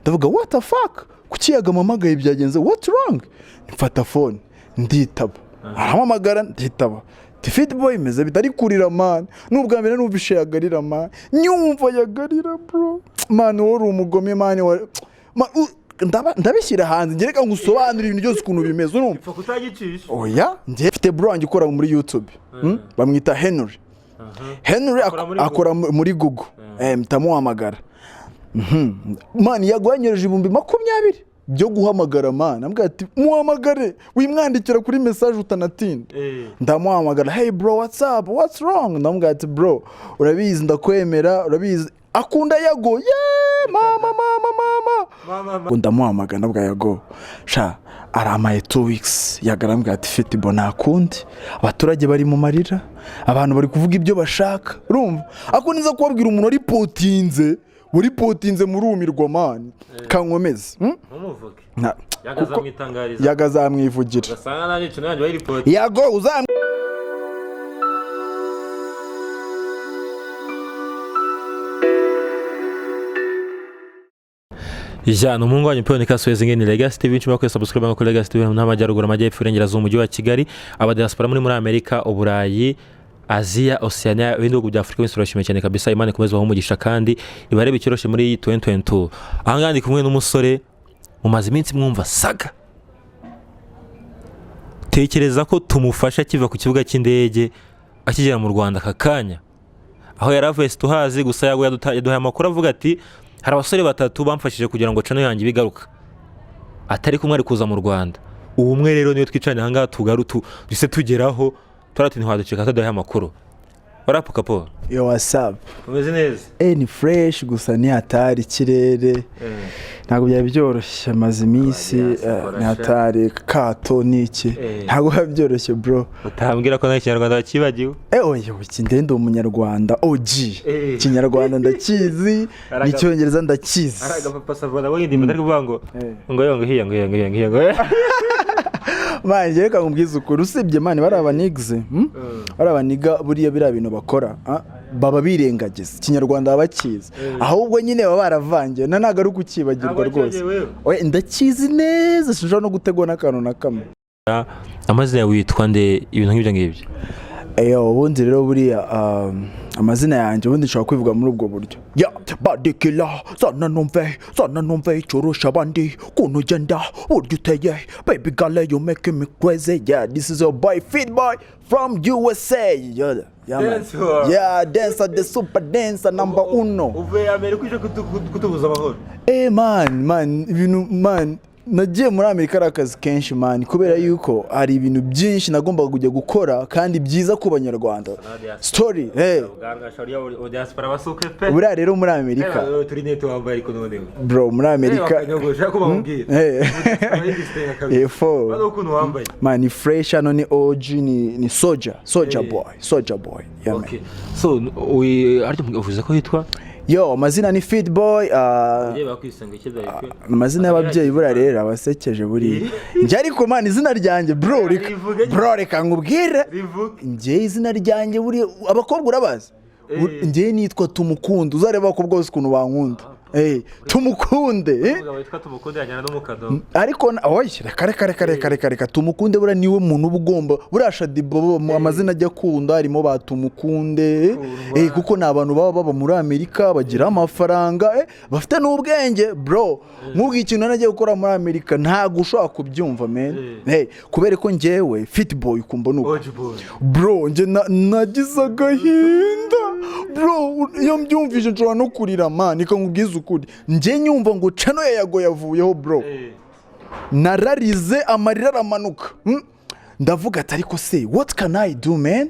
ndavuga what the fuck kuki yagamamagaye byagenze what wrong mfata phone nditaba aramamagara nditaba Fit boy meze bitari kurira man nubwa mbere numvishe yagarira man nyumva yagarira bro man wori umugome man ndabishyira hanze ngereka ngusobanura ibintu byose ukuntu bimeze urumva ipfa kutagicisha oya ngiye mfite bro wanjye ukora muri YouTube bamwita Henry akora muri Google mtamuhamagara man yagwanyereje 2020 byo guhamagara man ambwa ati muhamagare wimwandikira kuri message utanatinda ndamuhamagara hey bro what's up what's wrong ndambwa ati bro urabizi ndakwemera urabizi akunda Yago yeah mama ndamuhamagara ndabwa Yago sha aramaye 2 weeks yagarambwa ati fiti bona akundi abaturage bari mu marira abantu bari kuvuga ibyo bashaka urumva akuniza kubabwira umuntu ari potinze buri potinze murumirwa man kankomeze umuvuge yagazamwitangariza yagazamwivugira gasanga nanje cyo nanje bari report Yago uzam Ijana umungu wanyu pone kasweze ngene Legacy TV nchima kwa subscribe ngako Legacy TV n'amajyaruguru amajyepfo irengerazuba umujyi wa Kigali abadiaspora muri Amerika uburayi Asia Oceania ibihugu bya Afrika bisoroshye cyane kabisa Imana ikomeze umugisha kandi ibarebe ikiroshe muri 2022 ahangandi kumwe n'umusore mumaze iminsi mwumva saga tekereza ko tumufasha kiva ku kibuga cy'indege akigera mu Rwanda kakanya aho yaravuye tuhazi gusa Yago yaduhaye amakuru avuga ati hari abasore batatu bamfashije kugira ngo cano yanjye bigaruka atari kumwe ari kuza mu Rwanda ubumwe rero niyo twicanye hanga tugarutu dise tugeraho turati ntwaduceka tadaye amakuru warapuka po yo whatsapp umeze neza ni fresh gusa ni hatari kirere ntago byari byoroshye amaze iminsi ni hatari kato niki ntago byoroshye bro utambwira ko n'Ikinyarwanda bakibagiwe oyo ikindende umunyarwanda OG Ikinyarwanda ndakizi n'Icyongereza ndakizi aragapapa savana windi ndari kuvuga ngo yongo hiya manje reka ngumbwiza ukuri usibye mani bari abanigize bari abaniga buriya bira bintu bakora baba birengagiza Ikinyarwanda bakizi ahubwo nyine baba baravangiye nanaga ari ukukibagirwa rwose oye ndakizi neza sinjora no gutegona akantu na kamwe amazina yawe witwa nde ibintu nk'ibyo ngibyo ubundi rero buriya amazina yanjye ubundi nshobora kwivuga muri ubwo buryo ya badikila sana numve chorosha bandi kunugenda buryo uteye baby girl you make me crazy yeah this is your boy Fit Boy from USA yeah dancer the super dancer number 1 uve Amerika uje kutubuza amahoro man ibintu man nagiye muri Amerika arakazi kenshi man kubera yuko hari ibintu byinshi nagombaga kujya gukora kandi byiza ku banyarwanda story buriya rero muri Amerika bro muri Amerika man fresh hano ni OG ni soldier boy yeah okay so we ariko uvuze ko hitwa yo amazina ni Fit Boy amazina y'ababyeyi bura rero abasekeje buri nje ariko man izina ryanjye bro reka ngubwire nje izina ryanjye buri abakobwa urabaza nje nitwa Tumukunde uzareba abakobwa bose kuntu bankunda tumukunde witwa Tumukunde yanyana n'umukado ariko oye reka Tumukunde bura niwe muntu ubugomba burasha dibo amazina ajya kunda harimo ba Tumukunde kuko nabantu baba muri Amerika bagira amafaranga bafite n'ubwenge bro nk'ubwo ikintu nagiye gukora muri Amerika ntago ushaka kubyumva men kubera ko ngewe Fit Boy kumba nuko bro nge nagize agahinda bro iyo mbyumvije nshobora no kurira man ikangubwiza ukuri nje nyumva ngo cano ya Yago yavuyeho bro nararize amarira aramanuka ndavuga ati ariko se what can I do man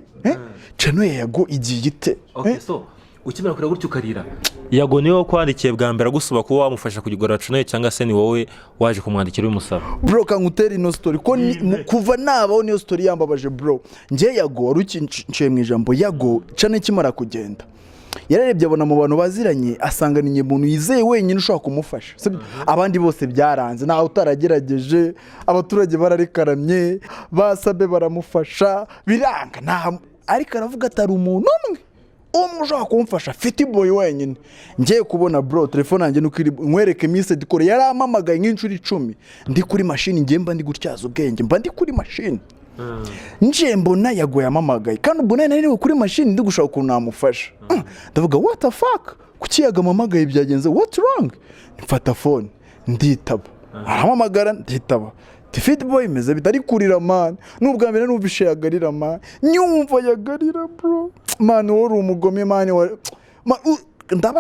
cano ya Yago igiye ite okay so ukimera kure gutyo ukarira Yago niwe kwandikiye bwa mbere agusaba ko wamufasha kugigora cano cyangwa se ni wowe waje kumwandikira umusaba bro kankutera ino story ko kuva nabaho niyo story yambabaje bro nje Yago waruciye mu ijambo Yago cano kimara kugenda yararebye abona mu bantu baziranye asanga ni umuntu yizeye wenyine ushaka kumufasha abandi bose byaranze naho utaragerageje abaturage bararikaramye basabe baramufasha biranga ariko aravuga atari umuntu umwe ushaka kumfasha Fiti Boy wenyine ngiye kubona bro telefone yanjye nuko nkwereke message kore yaramamagaye nk'inshuro 10 ndi kuri machine ngiye mba ndi gutyaza ubwenge mba ndi kuri machine nje mbona Yago yamamagaye kandi ubona nari kuri machine ndi gushaka ukuntu namufasha ndavuga what the fuck kuki yagamamagaye byagenze what wrong mfata phone nditaba aramamagara nditaba Fiti Boy meze bitari kurira man nubwa mbere numvishe yagarira man nyumva yagarira bro man wori umugome man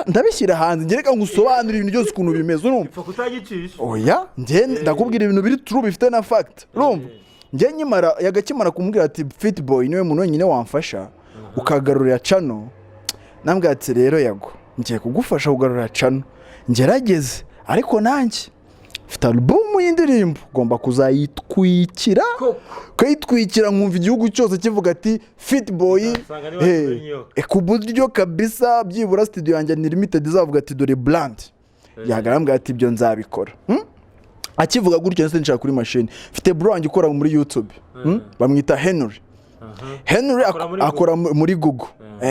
ndabishyira hanze ngereka ngusobanura ibintu byose ukuntu bimeze urumva ipfa kutagicisha oya nge ndakubwira ibintu biri true bifite na fact urumva nge nyimara yagakimara kumubwira ati Fiti Boy niwe muntu wenyine wamfasha ukagarurira channel nambwira ati rero Yago ngiye kugufasha kugarurira channel ngerageze ariko nanjye mfite album y'indirimbo ngomba kuzayitwikira kayitwikira nkumva igihugu cyose kivuga ati Fiti Boy ku buryo kabisa byibura studio yanjye ni limited izavuga ati dore brand yagarambwa ati ibyo nzabikora akivuga gutyo nse nshaka kuri machine mfite bro wanjye ukora muri YouTube bamwita Henry akora muri Google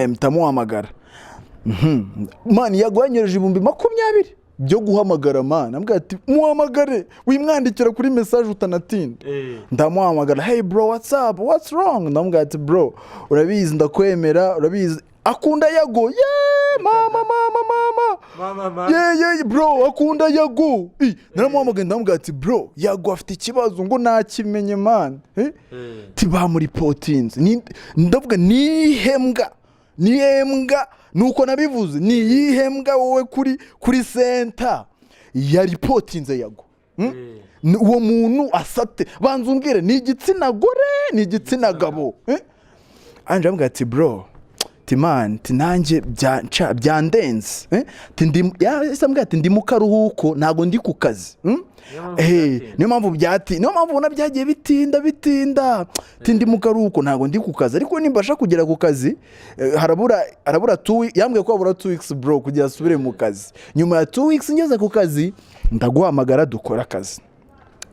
mtamuhamagara man yagwanyereje ibumbi 20 byo guhamagara man ambwa ati muhamagare wimwandikira kuri message utanatinda ndamuhamagara hey bro what's up what's wrong ndambwa ati bro urabizi ndakwemera urabizi akunda Yago mama yeah bro akunda Yago naramuhamagaye ndambwa ati bro Yago afite ikibazo ngo nakimenye man tiba muri reportinze ndavuga nihembwa nuko nabivuze ni yihembwa wowe kuri center ya reportinze Yago uwo muntu asate banza umbwire ni igitsina gore ni igitsina gabo anje ambwa ati bro man tinanje byandenze yasambwa ati ndi mu karuhuko ntago ndi ku kazi niyo mpamvu ubona byagiye bitinda ndi mu karuhuko ntago ndi ku kazi ariko nimbasha kugera ku kazi harabura 2 yambwiye ko habura 2 weeks bro kugira asubire mu kazi nyuma ya 2 weeks ngeze ku kazi ndaguhamagara dukora akazi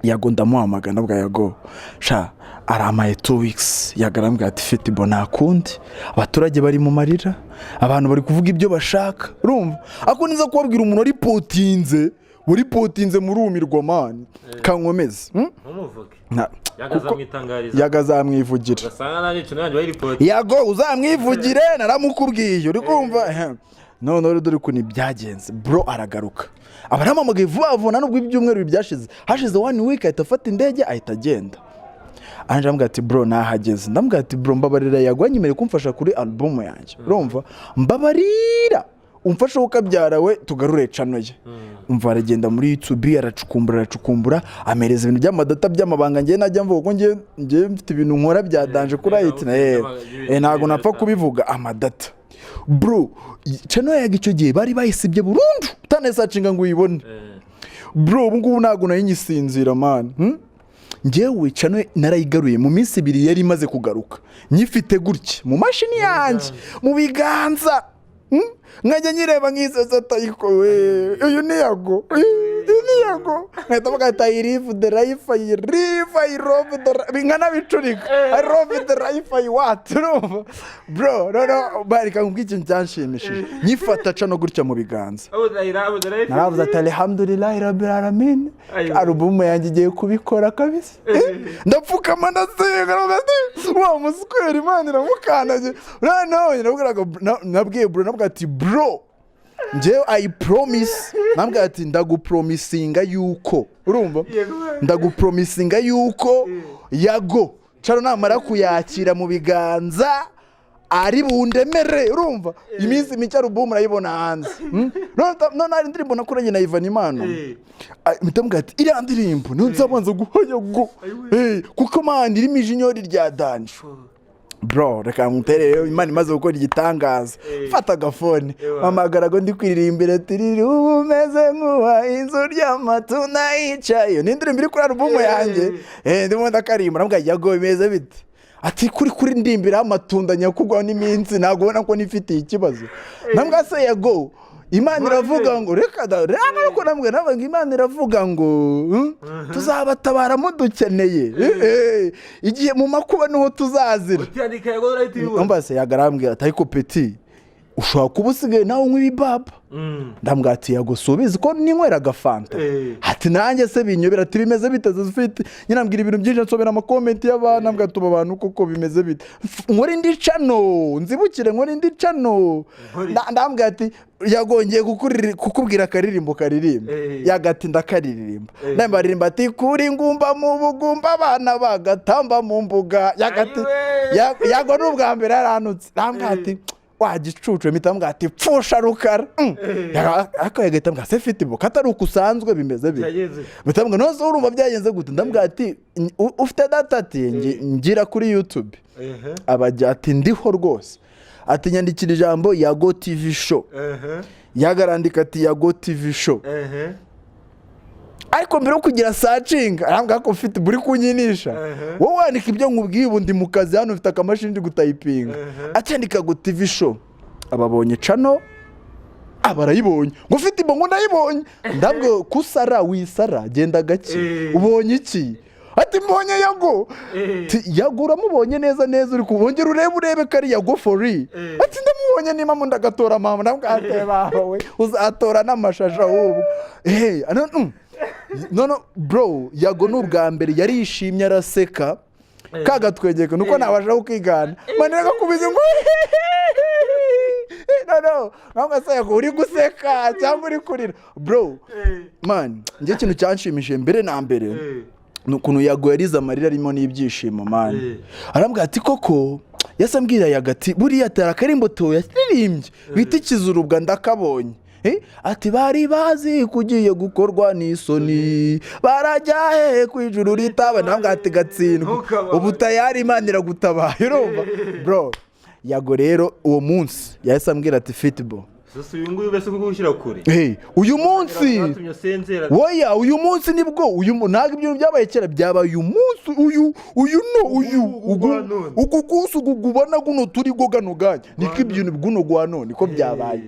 Yago ndamuhamagara nabwa Yago sha aramaye 2 weeks yagarambwa ati Fiti Boy nakundi abaturage bari mu marira abantu bari kuvuga ibyo bashaka urumva akoniza kubabwira umuntu ripotinze murumirwa man kankomeze umuvuge yagazamwitangariza yagazamwivugira gasanga nanje cyo nanje bayiripoti Yago uzamwivugire naramukubwiye uri kumva none dore ko ni byagenze bro aragaruka abaramamagaye vuba nubwo ibyumweru byashize hashize 1 week ahita afata indege ahita agenda anje ambwa ati bro nahageze ndambwa ati bro mbabarira Yago anyimere kumfasha kuri album yanjye urumva mbabarira umfasha ukabyara we tugarure channel ye umva aragenda muri YouTube aracukumbura amereza ibintu by'amadata by'amabanga ngiye najya mvuga ko ngiye mfite ibintu nkora byadanje kuri IT ntago napfa kubivuga amadata bro channel ya gico giye bari bayisibye burundu utanesacinga ngo uyibone bro ubu ngubu ntago nayinyisinzira man ngewe channel narayigaruye mu minsi 2 yari imaze kugaruka nyifite gutya mu mashini yanjye mu biganza nkajya nyireba nk'isasa tayiko uyu ni Yago nkahita bagahita irifu the life I love the nkana bicurika I love the life I want bro no bari kangubwa ikintu cyanshimishije nyifata cano gutya mu biganza naravuze ati alhamdulillah rabbil alamin album yanjye igiye kubikora kabisa ndapfukama ndasenga wa muswera Imana iramukanaje nabwiye bro nabwo ati bro nje I promise nambwa ati ndagupromisinga yuko urumva ndagupromisinga yuko Yago caro namara kuyakira mu biganza ari bundemere urumva iminsi mike album urayibona hanze none ari ndirimbo nakoranye na Ivan Imano mitambwa ati iri ndirimbo nzabanza guha Yago kuko man iri mijinyori rya danje bro reka mutere Imana imaze gukora igitangaza fata agafone mamagarago ndi kwiririmbira tiriri umeze nkuwa inzu ry'amatuna yicaye n'indirimbo iri kuri album yanjye ndimo ndakarimba nambwa Yago bimeze bite ati kuri ndimbira amatunda nyakugwa n'iminsi nago ubona ko nifitiye ikibazo nambwa se Yago Imana iravuga ngo reka ko nambwe nabanga Imana iravuga ngo tuzabatabara mudukeneye igihe mu makuba niho tuzazira mbase yagarambwira ati ariko peti ushobora kuba usigaye nawe unywa ibibaba ndambwira ati Yago subizi ko ninyweraga fanta ati nanjye se binyobera ati bimeze bite ufite nyina mbwira ibintu byinshi nsobera ama comment y'abana mbwa tuba abantu koko bimeze bite nkora indi channel nzibukire nkora indi channel ndambwira ati yagongeye kukubwira akaririmbo karirimba yagati ndakaririmba ndambaririmba ati kuri ngumba mu bugumba abana bagatamba mu mbuga yagati Yago n'ubwa mbere yaranutse ndambwira ati wagicucu mitambwa ati pfusha rukara akayegeta mbwa se fite boka atari ukusanzwe bimeze bite mitambwa noze urumva byagenze gute ndambwa ati ufite data ati ngira kuri YouTube abajya ati ndiho rwose ati nyandikira ijambo Yago TV show yagarandika ati Yago TV show ariko mbere yo kugira searching arambwa ko ufite buri kunyinisha wowe wandika ibyo nkubwiye ubundi mu kazi hano ufite akamashini ndi gutayipinga acyandika go TV show ababonye channel abarayibonye ngo ufite ibongo ndayibonye ndabwo kusara wisara genda gake ubonye iki ati mbonye Yago Yago uramubonye neza uri kubongera urebe kari Yago for real ati ndamubonye nima mu ndagatora mama ndabwo atebawe uzatora n'amashasha ahubwo no bro Yago n'ubwa mbere yarishimye araseka kagatwegeka nuko nabasha ukigana manira kubize ngo no nanga se Yago uri guseka cyangwa uri kurira bro man nje kintu cyanshimishije mbere na mbere nukuntu Yago yariza amarira arimo n'ibyishimo man arambwira ati koko yasambwira Yagati buriya atara karimbo to yaririmbye bitikizurubwa ndakabonye ati bari bazi kugiye gukorwa n'isoni barajya he kwijuru ritaba ndambwa ati gatsindwa ubu tayari Imana gutabaye urumva bro Yago rero uwo munsi yasambwira ati football sasa uyu nguyu bese kugushyira kure uyu munsi woya uyu munsi nibwo uyu naga ibyo byabaye kera byabaye uyu munsi ugukusu gugubana guno turi gogano ganye niko ibintu biguno gwano niko byabaye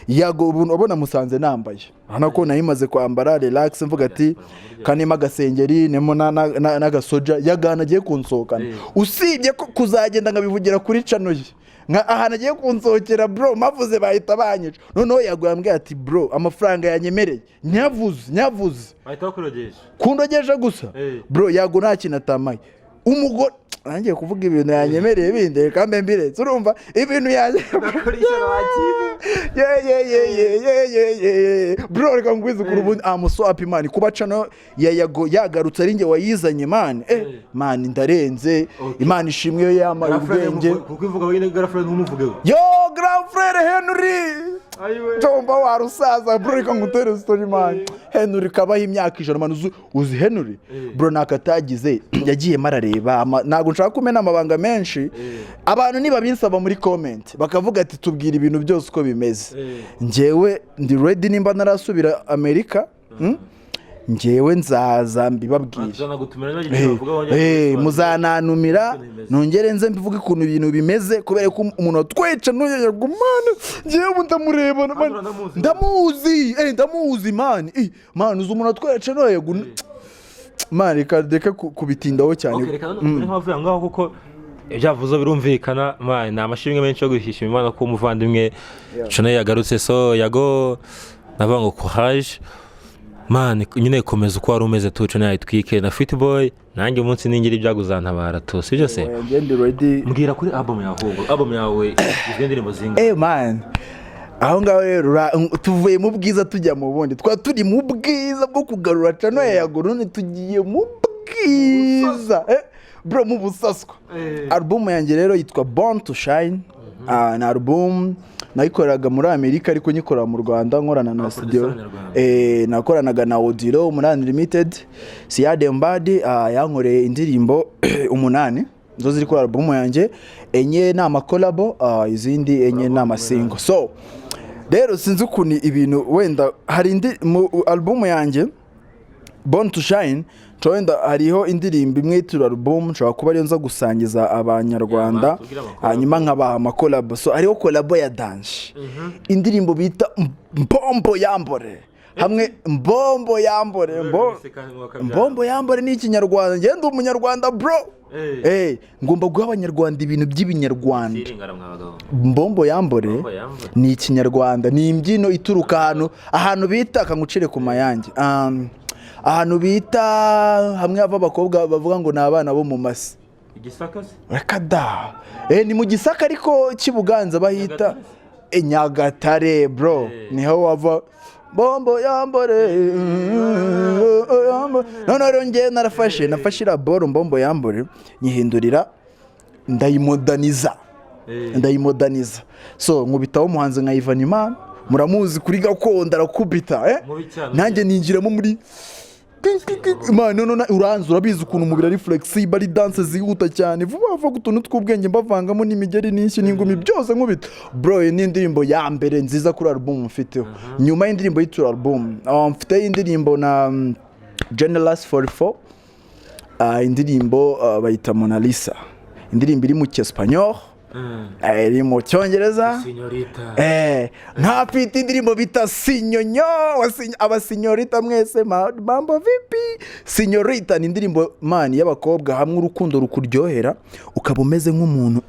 Yago ubona musanze nambaye anako nayimaze kwambara relax mvuga ati kanima agasengeri nemo n'agasoja yagana agiye kunsokana usibye ko kuzagenda ngabivugira kuri channel ye nka ahana agiye kunsokera bro mavuze bahita banyica noneho Yago yambwiye ati bro amafaranga yanyemereye nyavuze bahita kundogeje gusa bro Yago nta kintu atamaye umugore nangiye kuvuga ibintu yanyemereye binde kambe mbiretse urumva ibintu yanjye bro reka ngwize kuri ubundi amuso happy man kuba channel ya Yago yagarutse ari nge wayizanye man man ndarenze Imana ishimwe yamaye ubwenge kuko ivuga wine girlfriend nkumuvugeho yo girlfriend Henry Tomba warusaza bro reka ngutere story man Henry kabaho imyaka 100 man uzi Henry bro nakatagize yagiye marareba nago nshaka kumena amabanga menshi abantu niba binsaba muri comment bakavuga ati tubwira ibintu byose uko bimeze njewe ndi ready nimba narasubira Amerika njewe nzaza mbibabwira muzananumira nongere nze mbivuge ukuntu ibintu bimeze kubera ko umuntu atweca n'Yago man njewe ndamureba ndamuzi man man uzi umuntu atweca n'Yago man reka kubitindaho cyane nkavuga ngaho kuko ibyavuze birumvikana man namashimwe menshi yo guhishima Imana ko umuvandimwe cone yagarutse so Yago navuga ngo courage man nyine komeza uko wari umeze tuce nayo twike na football nanjye umunsi ningira ibyaguzantabara to sibyo se mbwira kuri album yawe izindi zinga man aho ngaho rero tuvuye mu bwiza tujya mu bundi turi mu bwiza bwo kugarura channel ya Yago none tugiye mu bwiza bro mu busaswa album yanjye rero yitwa Born to Shine na album nayikoraga muri Amerika ariko nyikora mu Rwanda nkorana na studio nakoranaga na Audio muri Unlimited Siade Mbadi yankoreye indirimbo 8 zo ziri kuri album yanjye enye na amakolabo izindi enye na amasingo so rero sinzi ukuntu ibintu wenda hari indi album yanjye Born to Shine wenda hariho indirimbo imwe turi album nshobora kuba ari nza gusangiza abanyarwanda hanyuma nkabaha amakolabo so hariho kolabo ya dance indirimbo bita Mbombo Yambore hamwe mbombo yambore mbombo yambore ni ikinyarwanda ngende umunyarwanda bro ngomba guha abanyarwanda ibintu by'ibinyarwanda mbombo yambore ni ikinyarwanda ni imbyino ituruka ahantu bita kangucire ku mayange ahantu bita hamwe hava abakobwa bavuga ngo ni abana bo mu masi Igisaka reka da ni mu Gisaka ariko cy'Ibuganza bahita Nyagatare bro niho wava bombo yambore none rero nge nafashe boro mbombo yambore nyihindurira ndayimodaniza so nkubitaho umuhanzi nka Ivan Imana muramuzi kuri gakondo arakubita nanjye ninjiramo muri uranze urabizi ukuntu umubiri ari flexible ari dance zihuta cyane vuba utuntu tw'ubwenge mbavangamo n'imigeri n'inshyi n'ingumi byose nkubita bro ni indirimbo ya mbere nziza kuri album mfiteho nyuma y'indirimbo y'Itura album mfite indirimbo na Generous 44 indirimbo bayita Mona Lisa indirimbo iri mu cyespanol iri mu cyongereza ntafite indirimbo bita sinyonyo abasinyorita mwese mambo vipi sinyorita ni indirimbo mani y'abakobwa hamwe urukundo rukuryohera ukaba umeze nk'umuntu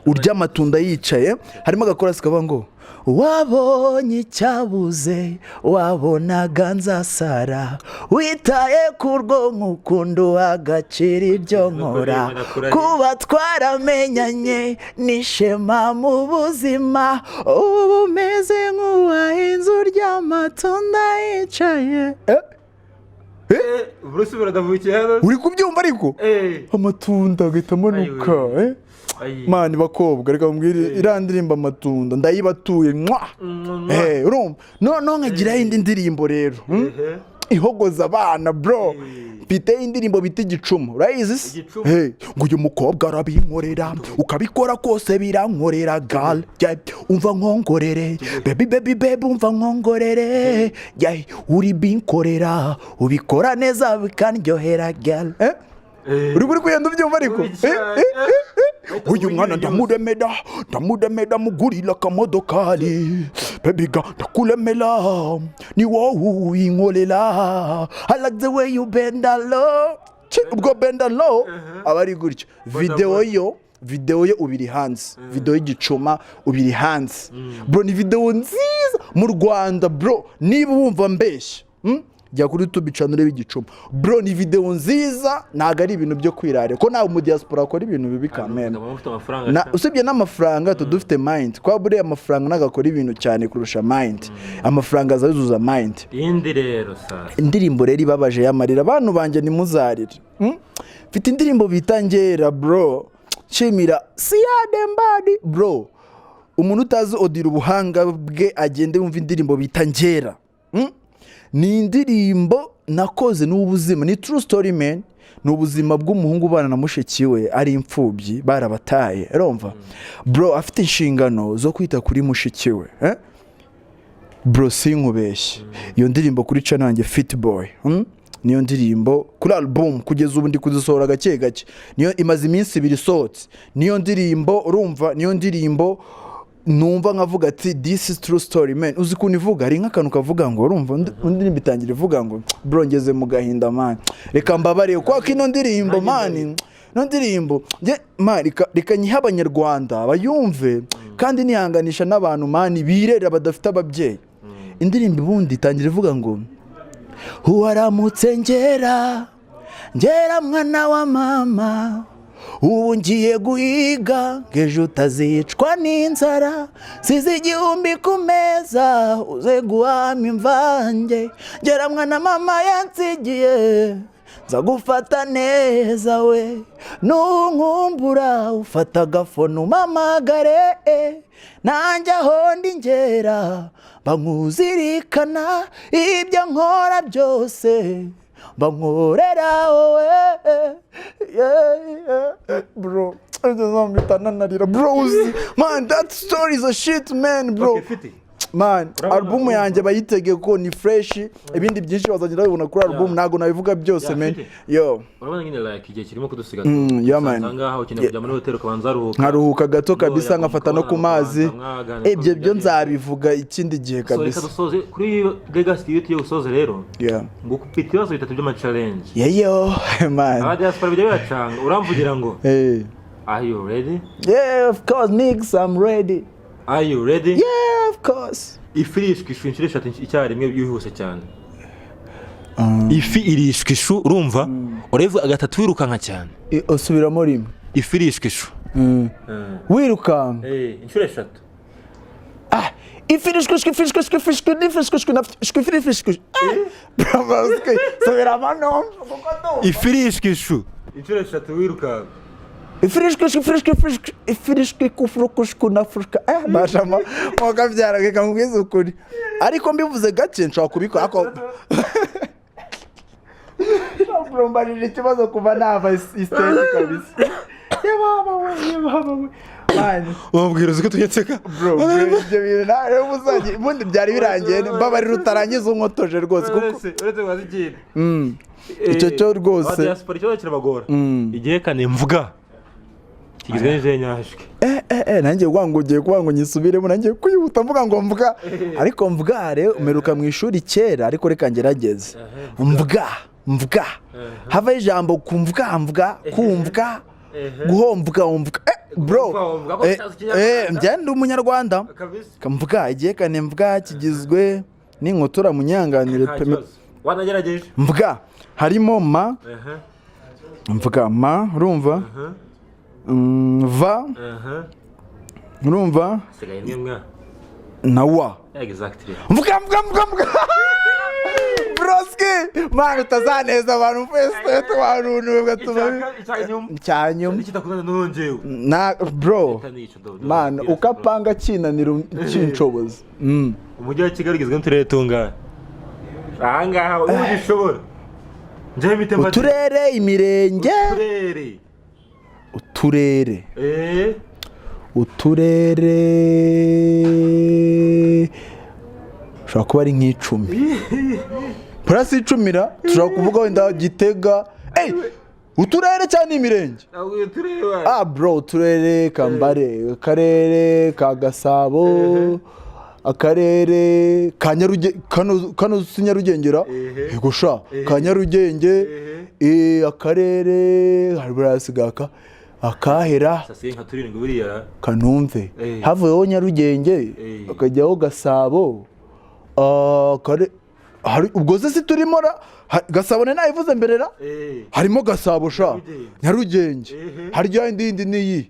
urya amatunda yicaye harimo agakorasi kavuga ngo wabonye icyabuze wabonaga nzasara witaye ku rwonko ukunda agaciro ibyo nkora kuba twaramenyanye n'ishema mu buzima ubu umeze nk'uwahinze urya amatunda yicaye uri kubyumva ariko amatunda agahita amanuka mani bakobwa reka mbwire irandirimba amatunda ndayibatuye urumva none nkagiraho indi ndirimbo rero ihogoza abana bro mfite indirimbo bita Igicumu urayizi ngo uyu mukobwa arabinkorera ukabikora kose birankorera gal umva nkongorere baby umva nkongorere uri binkorera ubikora neza bikanryohera gal uri kugenda ubyumva ariko uyu mwana ndamuremera mugurira akamodokari babiga ndakuremera ni wowe uyinkorera I like the way you bend low ubwo bend low aba ari gutyo video yo ubiri hanze video y'Igicuma ubiri hanze bro ni video nziza mu Rwanda bro niba wumva mbeshye jya kuri YouTube channel y'Igicuma bro ni video nziza ntago ari ibintu byo kwirare ko nawe Umudiasipora akora ibintu bibi kamena usibye n'amafaranga dufite mind kwa bure amafaranga nagakora ibintu cyane kurusha mind amafaranga azazuza mind indi rero sa indirimbo rero ibabaje yamarira abantu banje ni muzarire mfite indirimbo bitangera bro chimira siyadembadi bro umuntu utazi odira ubuhanga bwe agende wumva indirimbo bitangera ni indirimbo nakoze n'ubuzima ni true story man ni ubuzima bw'umuhungu bana na mushiki we ari imfubyi barabataye urumva bro afite inshingano zo kwita kuri mushiki we bro sinkubeshye iyo ndirimbo kuri channel yanjye Fit Boy niyo ndirimbo kuri album kugeza ubu ndi kuzisohora gake niyo imaze iminsi 2 isohotse niyo ndirimbo urumva niyo ndirimbo numva nkavuga ati this is true story man uzi kuntu ivuga ari nk'akantu kavuga ngo urumva undi bitangira ivuga ngo bro ngeze mu gahinda man reka mbabare kwa kino ndirimbo man no ndirimbo reka nyiha abanyarwanda bayumve kandi nihanganisha n'abantu man birera badafite ababyeyi indirimbo ibundi itangira ivuga ngo uramutse ngera mwana wa mama ubu ngiye guhiga ngejo utazicwa n'inzara size igihumbi ku meza uze guhama imvange ngera mwana mama yansigiye nza gufata neza we nunkumbura ufata agafone umamagare nanjye aho ndi ngera bankuzirikana ibyo nkora byose bankorera wowe bro bro man that story is a shit man bro man album yanjye bayitege ko ni fresh ibindi byinshi bazagenda babibona kuri album ntago nabivuga byose man yo urabona nyine like igihe kirimo kudusiga yeah man ngaho ukeneye kujya muri hotel ukabanza aruhuka nkaruhuka gato kabisa nkafata no ku mazi ibyo byo nzabivuga ikindi gihe kabisa so dusoze kuri Legacy yo gusoza rero ngo ufite ibibazo bitatu by'ama challenge yeyo man abadiaspora bijya biracanga uramvugira ngo are you ready? Yeah, of course, niggas, I'm ready. Are you ready? Yeah, of course. Ifi irishwe inshuro eshatu icyarimwe yihuse cyane. Ifi irishwe ishu urumva? Urevuga gatatu wirukanka cyane. Usubiramo rimwe. Ifi irishwe ishu. Wirukanka. Inshuro eshatu. Ifi irishwe subiramo no. Ifi irishwe ishu inshuro eshatu wirukanka. Ifirishwe kufurukushku na furuka bashama wakabyara gekangwiza ukuri ariko mbivuze gake nshaka kubikora ako Brombarije ikibazo kuva nava istage kabisa yababa we man wabwira uko tunyetseka bro ibyo bintu nawe muzaje ubundi byari birangiye mbabarira utarangiza unkotoje rwose kuko uretse wazigire icyo cyo rwose abadiaspora cyo kirabagora igihe kane mvuga kigizwe n'inyenyashwe nanjye ugiye kuvuga ngo nyisubiremo nanjye kwihuta mvuga ngo mvuga ariko mvugare umeruka mu ishuri kera ariko reka ngerageze mvuga hava ijambo kumvuga kumva guhomvuga bro njyandi umunyarwanda mvuga igihe kane mvuga kigizwe n'inkotora munyanganire wanagerageje mvuga harimo ma mvuga ma urumva va urumva na wa exactly mvuga broski man utazaneza abantu feste twarunu gatuma cyanyuma kitakuzana nonjewe na bro man ukapanga kinanira kinshoboza umujyi wa Kigali ugizwe n'uturere tungana ahangaha ubishobora nje mitemba uturere imirenge uturere ushobora kuba ari nk'icumi purasi icumira tushobora kuvuga wenda Gitega uturere cyane imirenge bro uturere Kambare akarere ka Gasabo akarere ka Nyarugenge kano Nyarugengera yego sha ka Nyarugenge akarere hariburasiga akahera sasenka turindwi buriya Kanumve havuyeho Nyarugenge akajyaho Gasabo hari ubwo se turimo Gasabo nayivuze mberera harimo Gasabo sha Nyarugenge harya indi niyi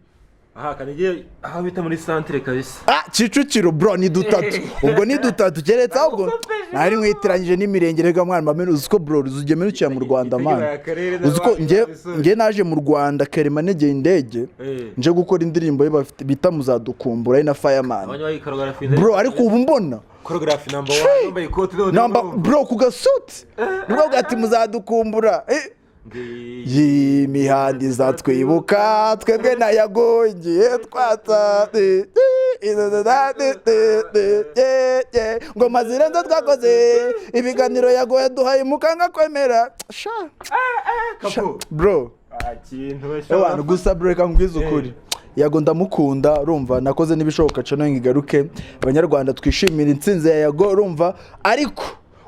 kanige aho bita muri centre kabisa Kicukiro bro ni dutatu ubwo ni dutatu keretse ahubwo nari mwitiranyije n'imirenge rega mwana bamenye uziko bro ruzugeme ruciye mu Rwanda man uziko nge naje mu Rwanda kerema negeye indege nje gukora indirimbo bita muzadukumbura na Fireman bro ariko ubu mbona choreography number 1 number ikoti bro ku gasuti nubwo ati muzadukumbura y'imihanda izatwibuka twebwe na Yago igihe twata ngo mazirenze twakoze ibiganiro Yago yaduhaye mukanga kwemera bro abantu gusa bro reka nkubwize ukuri Yago ndamukunda urumva nakoze n'ibishoboka cyane ngigaruke abanyarwanda twishimira intsinzi ya Yago urumva ariko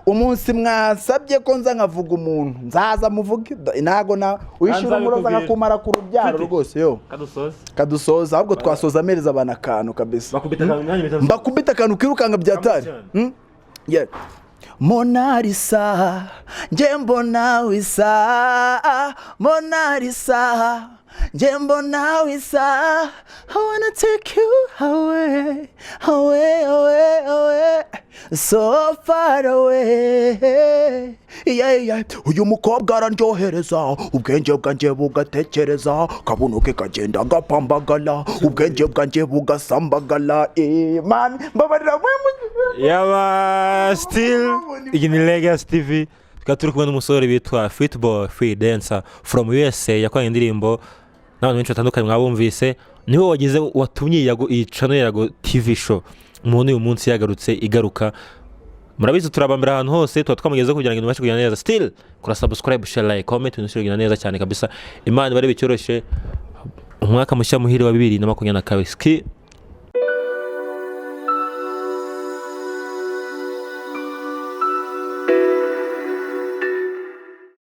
umunsi mwasabye ko nza nkavuga umuntu nzaza muvuge nago na wishira umuroza ngakumara ku rubyaro rwose yo kadusoza ahubwo twasoza amereza abana akantu kabisa bakubita akantu kirukanga byatari Monalisa njembona wisa Monalisa njembona wisa I wanna take you away away away away so far away uyu mukobwa arandyohereza ubwenge bwanjye bugatekereza kabuno ke kagenda gapambagala ubwenge bwanjye bugasambagala man mbabarira yaba still iyi ni Legacy TV turi kumwe n'umusore bitwa Football Free Dancer from USA yakoranye indirimbo n'abantu benshi batandukanye mwabumvise niwe wagize watumye Yago iyi channel Yago TV show umuntu uyu munsi yagarutse igaruka. Murabizi turabambira ahantu hose tuba twamugezeho kugira ngo ibintu bibashe kugenda neza. Still kora subscribe, share, like, comment ibintu bigenda neza cyane kabisa. Imana bari Itoroshye umwaka mushya muhire wa 2022.